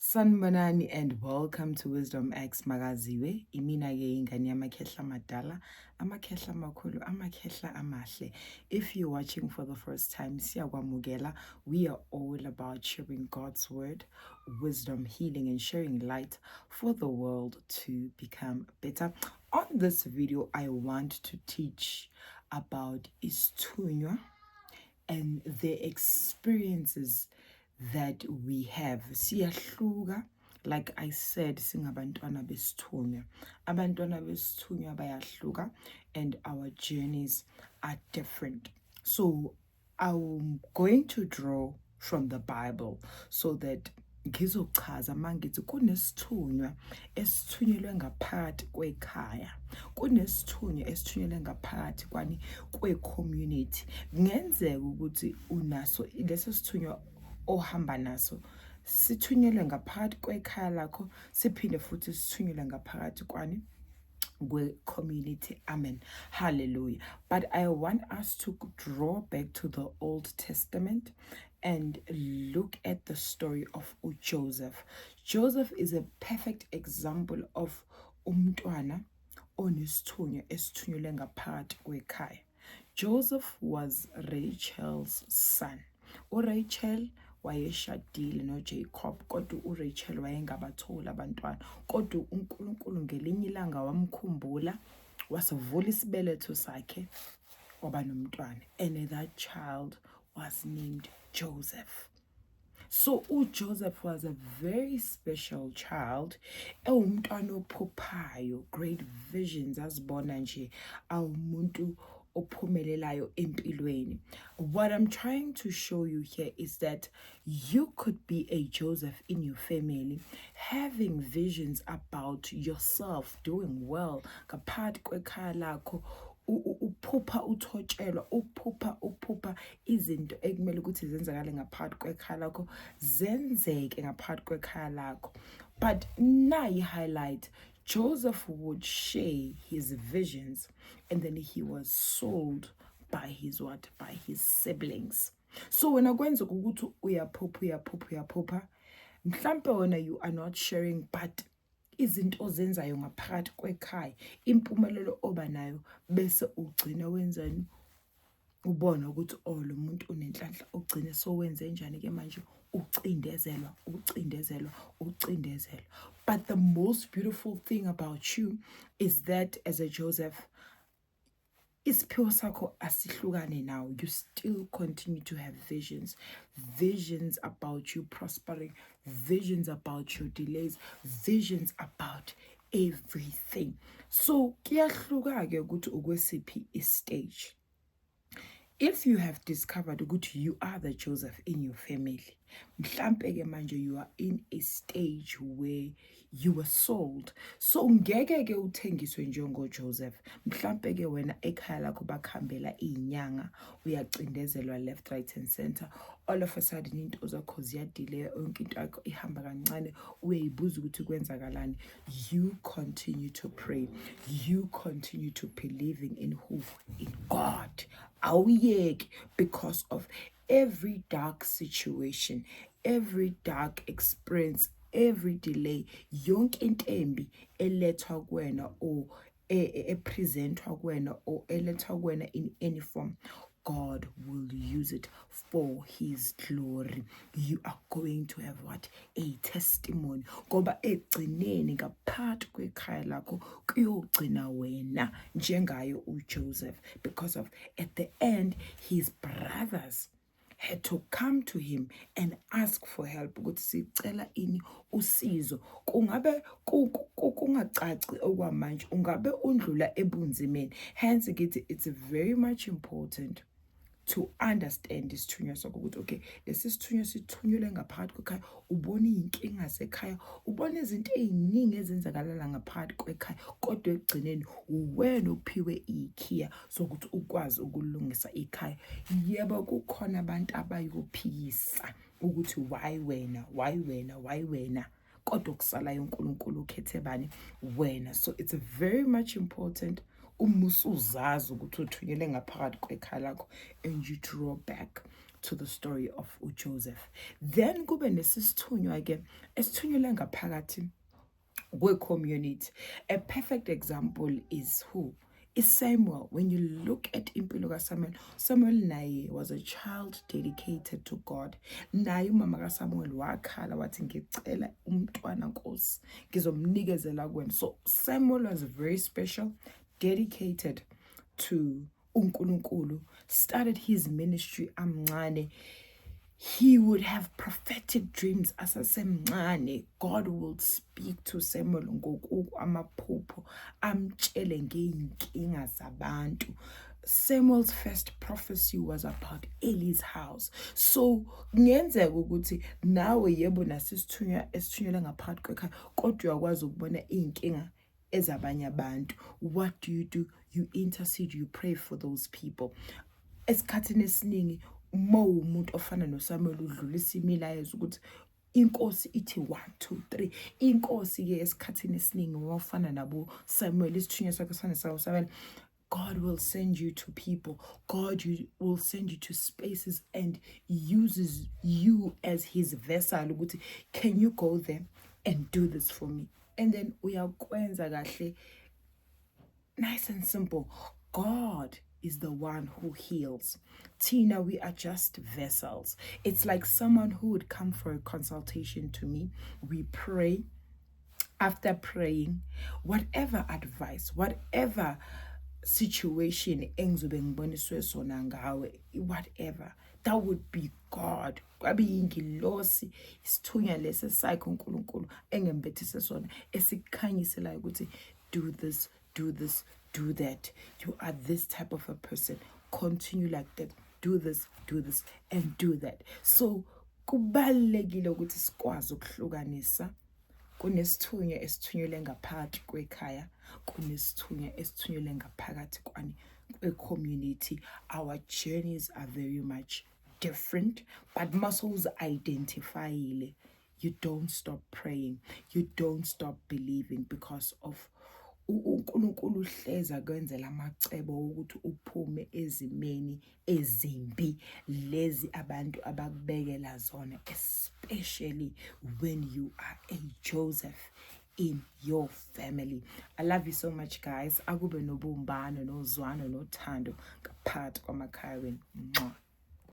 Sanibonani and welcome to Wisdom X Magaziwe. Imina ke ingane yamakhehla madala, amakhehla amakhulu, amakhehla amahle. If you're watching for the first time, siyakwamukela. We are all about sharing God's word, wisdom, healing, and sharing light for the world to become better. On this video, I want to teach about isithunywa and the experiences that we have. Siyahluka, like I said, singabantwana besithunywa. Abantwana besithunywa bayahluka and our journeys are different. So I'm going to draw from the Bible so that ngizochaza mangithi kunesithunywa esithunyelwe ngaphakathi kwekhaya, kunesithunywa esithunyelwe ngaphakathi kwe-community. Kungenzeka ukuthi unaso leso sithunywa ohamba naso sithunyelwe ngaphakathi kwekhaya lakho, siphinde futhi sithunyelwe ngaphakathi community. Amen. Hallelujah. But I want us to draw back to the Old Testament and look at the story of Joseph. Joseph is a perfect example of umntwana onesithunywa esithunyelwe ngaphakathi kwekhaya. Joseph was Rachel's son. URachel wayeshadile noJacob, kodwa uRachel wayengabatholi abantwana. Kodwa uNkulunkulu ngelinye ilanga wamkhumbula, wasivula isibeletho sakhe, waba nomntwana. And that child was named Joseph. So uJoseph was a very special child. Umntwana ophuphayo, great visions azibona nje, awumuntu ophumelelayo empilweni. What I'm trying to show you here is that you could be a Joseph in your family, having visions about yourself doing well ngaphakathi kwekhaya lakho. Uphupha uthotshelwa, uphupha izinto ekumele ukuthi zenzakale ngaphakathi kwekhaya lakho zenzeke ngaphakathi kwekhaya lakho. But nayi highlight, Joseph would share his visions, and then he was sold by his what? By his siblings. So when akwenzeka ukuthi uyaphupha, mhlampe wena you are not sharing, but izinto ozenzayo ngaphakathi kwekhaya, impumelelo oba nayo, bese ugcina wenzani, ubona ukuthi lo muntu unenhlanhla, ugcine sowenze njani ke manje, ucindezelwa. But the most beautiful thing about you is that as a Joseph, isiphiwo sakho asihlukane now. You still continue to have visions about you prospering, visions about your delays, visions about everything. So kuyahluka ke ukuthi ukwesiphi istage. If you have discovered ukuthi you are the Joseph in your family, mhlampe ke manje you are in a stage where you were sold. So ngeke ke uthengiswe njengo Joseph. Mhlampe ke wena ekhaya lakho bakhambela izinyanga, uyacindezelwa left, right and center. All of a sudden into zakho ziyadelay, yonke into yakho ihamba kancane, uyayibuza ukuthi kwenzakalani. You continue to pray. You continue to believing in who? In God. Awuyeki, because of every dark situation, every dark experience, every delay, yonke intembi elethwa kuwena or epresentwa kuwena or elethwa kuwena in any form, God will use it for his glory. You are going to have what? A testimony. Ngoba egcineni ngaphakathi kwekhaya lakho kuyogcina wena njengayo uJoseph, because of at the end his brothers had to come to him and ask for help ukuthi sicela ini usizo. Kungabe kungacaci okwamanje, ungabe undlula ebunzimeni. Hence it's very much important to understand isithunywa sakho ukuthi okay, lesi sithunywa sithunyelwe ngaphakathi kwekhaya, ubona izinkinga zekhaya, ubona izinto eziningi ezenzakalala ngaphakathi kwekhaya, kodwa egcineni uwena uphiwe ikhiya sokuthi ukwazi ukulungisa ikhaya. Yebo kukhona abantu abayophikisa ukuthi why wena, kodwa kusalayo uNkulunkulu ukhethe bani? Wena. So it's very much important umusuzazi ukuthi uthunyele ngaphakathi kwekhaya lakho, and you draw back to the story of uJoseph. Then kube nesisithunywa ke esithunyelwe ngaphakathi kwe-community. A perfect example is who? Is Samuel. When you look at impilo kaSamuel, Samuel naye was a child dedicated to God. Naye umama kaSamuel wakhala wathi ngicela umntwana Nkosi ngizomnikezela kuwena. So Samuel was very special, dedicated to uNkulunkulu, started his ministry amncane. He would have prophetic dreams asasemncane. God will speak to Samuel amaphupho amtshele ngeyinkinga zabantu. Samuel's first prophecy was about Eli's house. So ngenzeka ukuthi nawe yebo nasisithunywa esithunyelwe ngaphakathi kwekhaya kodwa uyakwazi ukubona iy'nkinga ezabanye abantu. What do? You intercede, you pray for those people. Esikhathini esiningi uma umuntu ofana noSamuel udlulisa imilayezo ukuthi inkosi ithi 1 2 3. Inkosi ke esikhathini esiningi wafana nabo Samuel isithunywa sakhe sifana sawo Samuel. God will send you to people. God will send you to spaces and uses you as his vessel ukuthi can you go there and do this for me? And then uyakwenza kahle. Nice and simple. God is the one who heals. Tina, we are just vessels. It's like someone who would come for a consultation to me. We pray. After praying, whatever advice, whatever situation, whatever, that would be God. Ingilosi isithunya lesi sakhe uNkulunkulu engembethise sona esikhanyisela ukuthi do this, do this, do that. You are this type of a person. Continue like that. Do this, and do that. So kubalulekile ukuthi sikwazi ukuhlukanisa kunesithunya esithunyelwe ngaphakathi kwekhaya, kunesithunya esithunyelwe ngaphakathi kwe-community. Our journeys are very much different, but muscles identify. You don't stop praying. You don't stop believing because of uNkulunkulu hleza kwenzela amacebo ukuthi uphume ezimeni ezimbi lezi abantu abakubekela zona, especially when you are a Joseph in your family. I love you so much, guys. Akube nobumbano, nozwano, nothando ngaphakathi kwamakhaya wenu.